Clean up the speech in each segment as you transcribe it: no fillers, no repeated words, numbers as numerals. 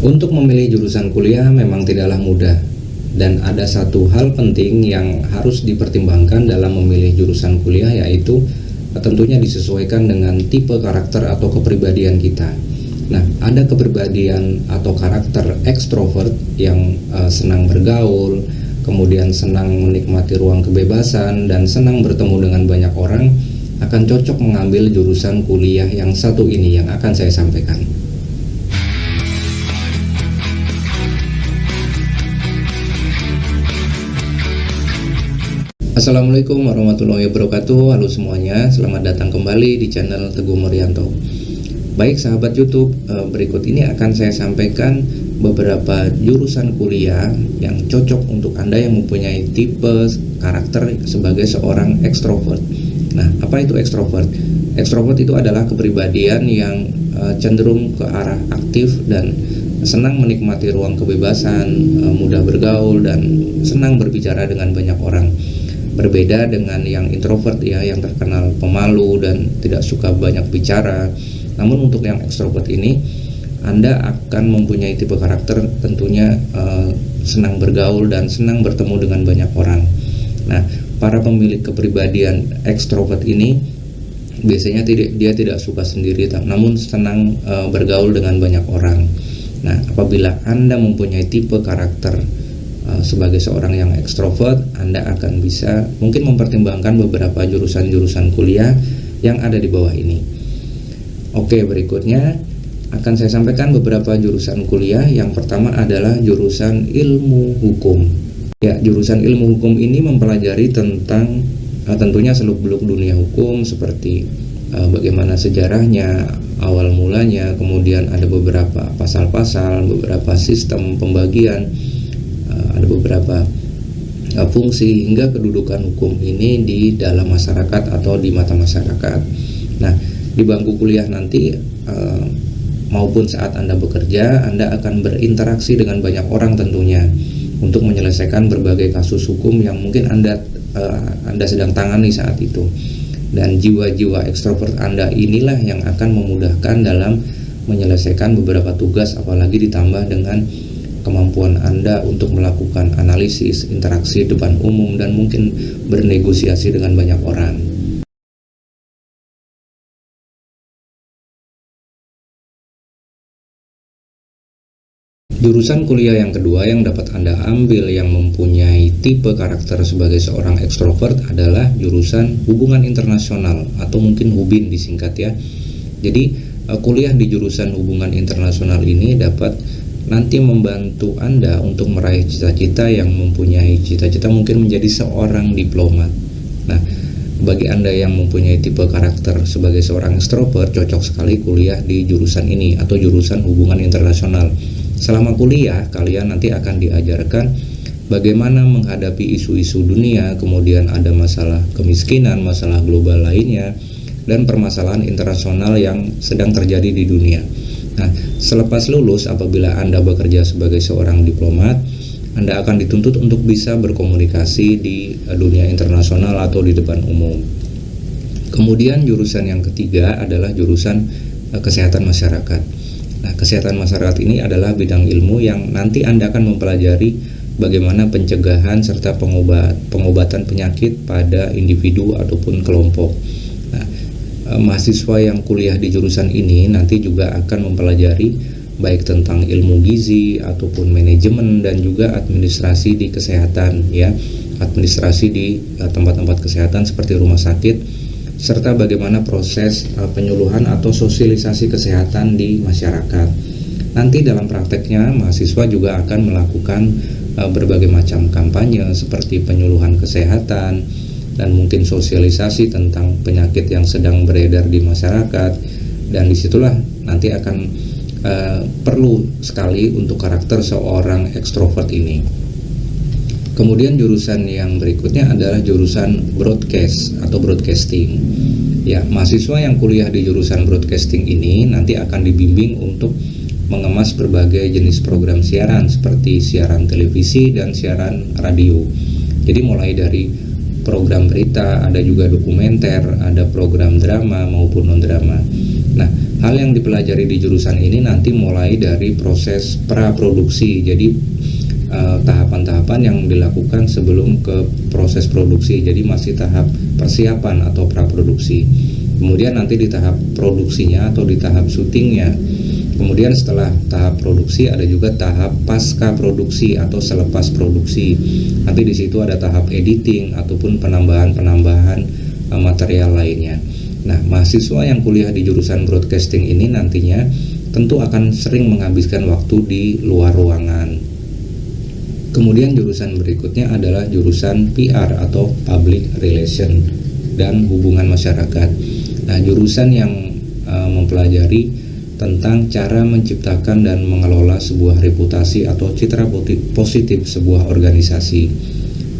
Untuk memilih jurusan kuliah memang tidaklah mudah, dan ada satu hal penting yang harus dipertimbangkan dalam memilih jurusan kuliah, yaitu tentunya disesuaikan dengan tipe karakter atau kepribadian kita. Nah, ada kepribadian atau karakter ekstrovert yang senang bergaul, kemudian senang menikmati ruang kebebasan, dan senang bertemu dengan banyak orang, akan cocok mengambil jurusan kuliah yang satu ini yang akan saya sampaikan. Assalamualaikum warahmatullahi wabarakatuh. Halo semuanya, selamat datang kembali di channel Teguh Murianto. Baik sahabat YouTube, berikut ini akan saya sampaikan beberapa jurusan kuliah yang cocok untuk Anda yang mempunyai tipe karakter sebagai seorang ekstrovert. Nah, apa itu ekstrovert? Ekstrovert itu adalah kepribadian yang cenderung ke arah aktif dan senang menikmati ruang kebebasan, mudah bergaul, dan senang berbicara dengan banyak orang. Berbeda dengan yang introvert ya, yang terkenal pemalu dan tidak suka banyak bicara. Namun untuk yang ekstrovert ini, Anda akan mempunyai tipe karakter tentunya senang bergaul dan senang bertemu dengan banyak orang. Nah, para pemilik kepribadian ekstrovert ini biasanya dia tidak suka sendiri, namun senang bergaul dengan banyak orang. Nah, apabila Anda mempunyai tipe karakter sebagai seorang yang ekstrovert, Anda akan bisa mungkin mempertimbangkan beberapa jurusan-jurusan kuliah yang ada di bawah ini. Oke, berikutnya akan saya sampaikan beberapa jurusan kuliah. Yang pertama adalah jurusan ilmu hukum. Ya, jurusan ilmu hukum ini mempelajari tentang tentunya seluk-beluk dunia hukum, seperti bagaimana sejarahnya, awal mulanya, kemudian ada beberapa pasal-pasal, beberapa sistem pembagian, ada beberapa fungsi hingga kedudukan hukum ini di dalam masyarakat atau di mata masyarakat. Nah, di bangku kuliah nanti maupun saat Anda bekerja, Anda akan berinteraksi dengan banyak orang tentunya untuk menyelesaikan berbagai kasus hukum yang mungkin Anda sedang tangani saat itu. Dan jiwa-jiwa ekstrovert Anda inilah yang akan memudahkan dalam menyelesaikan beberapa tugas, apalagi ditambah dengan kemampuan Anda untuk melakukan analisis, interaksi depan umum, dan mungkin bernegosiasi dengan banyak orang. Jurusan kuliah yang kedua yang dapat Anda ambil yang mempunyai tipe karakter sebagai seorang ekstrovert adalah jurusan hubungan internasional atau mungkin HUBIN disingkat ya. Jadi kuliah di jurusan hubungan internasional ini dapat nanti membantu Anda untuk meraih cita-cita yang mempunyai cita-cita mungkin menjadi seorang diplomat. Nah, bagi Anda yang mempunyai tipe karakter sebagai seorang ekstrovert, cocok sekali kuliah di jurusan ini atau jurusan hubungan internasional. Selama kuliah, kalian nanti akan diajarkan bagaimana menghadapi isu-isu dunia, kemudian ada masalah kemiskinan, masalah global lainnya, dan permasalahan internasional yang sedang terjadi di dunia. Nah, selepas lulus, apabila Anda bekerja sebagai seorang diplomat, Anda akan dituntut untuk bisa berkomunikasi di dunia internasional atau di depan umum. Kemudian jurusan yang ketiga adalah jurusan kesehatan masyarakat. Nah, kesehatan masyarakat ini adalah bidang ilmu yang nanti Anda akan mempelajari bagaimana pencegahan serta pengobatan penyakit pada individu ataupun kelompok. Nah, mahasiswa yang kuliah di jurusan ini nanti juga akan mempelajari baik tentang ilmu gizi ataupun manajemen dan juga administrasi di kesehatan ya, administrasi di tempat-tempat kesehatan seperti rumah sakit, serta bagaimana proses penyuluhan atau sosialisasi kesehatan di masyarakat. Nanti dalam prakteknya mahasiswa juga akan melakukan berbagai macam kampanye seperti penyuluhan kesehatan dan mungkin sosialisasi tentang penyakit yang sedang beredar di masyarakat, dan disitulah nanti akan perlu sekali untuk karakter seorang ekstrovert ini. Kemudian jurusan yang berikutnya adalah jurusan broadcast atau broadcasting. Ya, mahasiswa yang kuliah di jurusan broadcasting ini nanti akan dibimbing untuk mengemas berbagai jenis program siaran seperti siaran televisi dan siaran radio. Jadi mulai dari program berita, ada juga dokumenter, ada program drama maupun non-drama. Nah, Hal yang dipelajari di jurusan ini nanti mulai dari proses praproduksi, jadi tahapan-tahapan yang dilakukan sebelum ke proses produksi, jadi masih tahap persiapan atau praproduksi. Kemudian nanti di tahap produksinya atau di tahap syutingnya. Kemudian setelah tahap produksi ada juga tahap pasca produksi atau selepas produksi. Nanti di situ ada tahap editing ataupun penambahan material lainnya. Nah, mahasiswa yang kuliah di jurusan broadcasting ini nantinya tentu akan sering menghabiskan waktu di luar ruangan. Kemudian jurusan berikutnya adalah jurusan PR atau Public Relation dan Hubungan Masyarakat. Nah, jurusan yang mempelajari tentang cara menciptakan dan mengelola sebuah reputasi atau citra positif sebuah organisasi.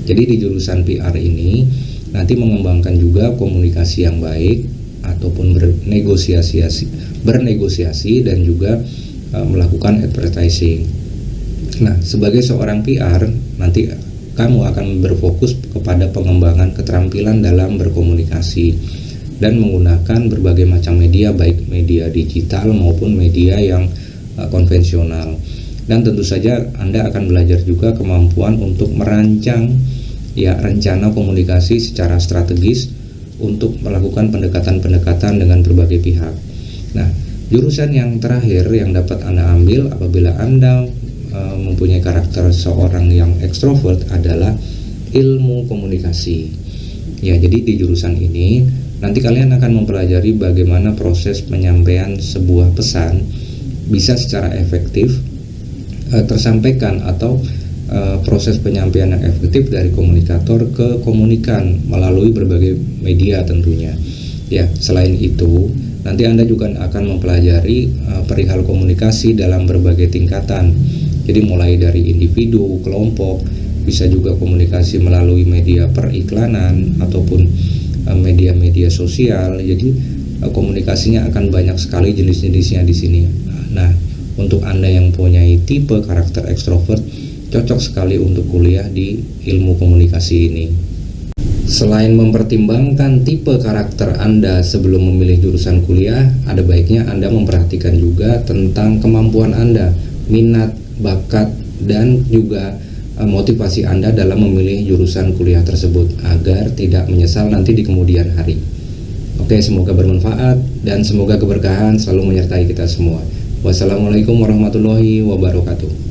Jadi di jurusan PR ini nanti mengembangkan juga komunikasi yang baik ataupun bernegosiasi dan juga melakukan advertising. Nah, sebagai seorang PR nanti kamu akan berfokus kepada pengembangan keterampilan dalam berkomunikasi dan menggunakan berbagai macam media, baik media digital maupun media yang konvensional. Dan tentu saja Anda akan belajar juga kemampuan untuk merancang rencana komunikasi secara strategis untuk melakukan pendekatan-pendekatan dengan berbagai pihak. Nah, jurusan yang terakhir yang dapat Anda ambil apabila Anda mempunyai karakter seorang yang ekstrovert adalah ilmu komunikasi. Ya, jadi di jurusan ini nanti kalian akan mempelajari bagaimana proses penyampaian sebuah pesan bisa secara efektif tersampaikan atau proses penyampaian yang efektif dari komunikator ke komunikan melalui berbagai media tentunya. Ya, selain itu, nanti Anda juga akan mempelajari perihal komunikasi dalam berbagai tingkatan. Jadi mulai dari individu, kelompok, bisa juga komunikasi melalui media periklanan ataupun media-media sosial. Jadi komunikasinya akan banyak sekali jenis-jenisnya di sini. Nah, untuk Anda yang punya tipe karakter ekstrovert, cocok sekali untuk kuliah di ilmu komunikasi ini. Selain mempertimbangkan tipe karakter Anda sebelum memilih jurusan kuliah, ada baiknya Anda memperhatikan juga tentang kemampuan Anda, minat, bakat, dan juga motivasi Anda dalam memilih jurusan kuliah tersebut agar tidak menyesal nanti di kemudian hari. Oke, semoga bermanfaat dan semoga keberkahan selalu menyertai kita semua. Wassalamualaikum warahmatullahi wabarakatuh.